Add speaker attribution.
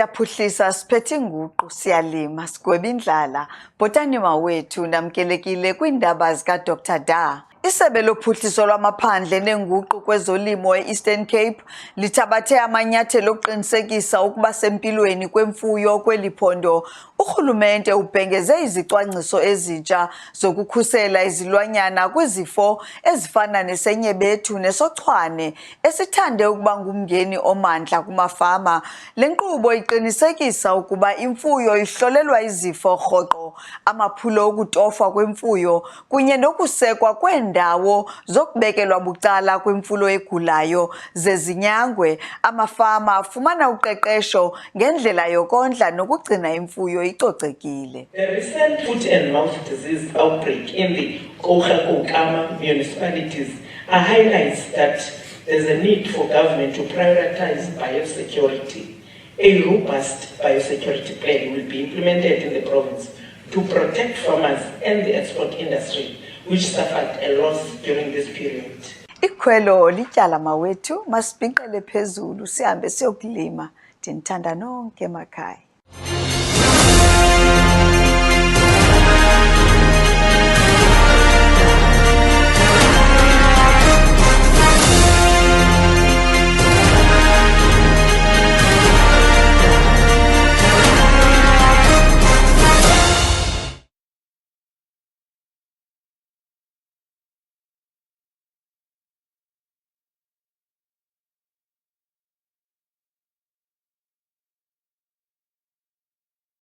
Speaker 1: Siyaphuhlisa siphethe inguqu siyalima sigweba indlala bhotani mawethu namkelekile kwiindaba zika Dr Da. Isebe lophuhliso lwamaphandle nenguqu kwezolimo e-Eastern Cape lithabathe amanyathelo okuqinisekisa ukuba sempilweni kwemfuyo kweli phondo. Urhulumente ubhengeze izicwangciso ezintsha zokukhusela izilwanyana kwizifo ezifana nesenyebethu nesochwane esithande ukuba ngumngeni omandla kumafama. Le nkqubo iqinisekisa ukuba imfuyo ihlolelwa izifo rhoqo, amaphulo okutofwa kwemfuyo kunye nokusekwa kweendawo zokubekelwa bucala kwimfuyo egulayo zezinyangwe. Amafama afumana uqeqesho ngendlela yokondla nokugcina imfuyo icocekile.
Speaker 2: The recent foot and mouth disease outbreak in the Kouga-Kama municipalities highlights that there's a need for government to prioritize biosecurity. A robust biosecurity plan will be implemented in the province to protect farmers and the export industry, which suffered a loss during this period.
Speaker 1: Ikhwelo lityala mawethu, masibhinqele phezulu sihambe siyokulima. Ndinithanda nonke emakhaya.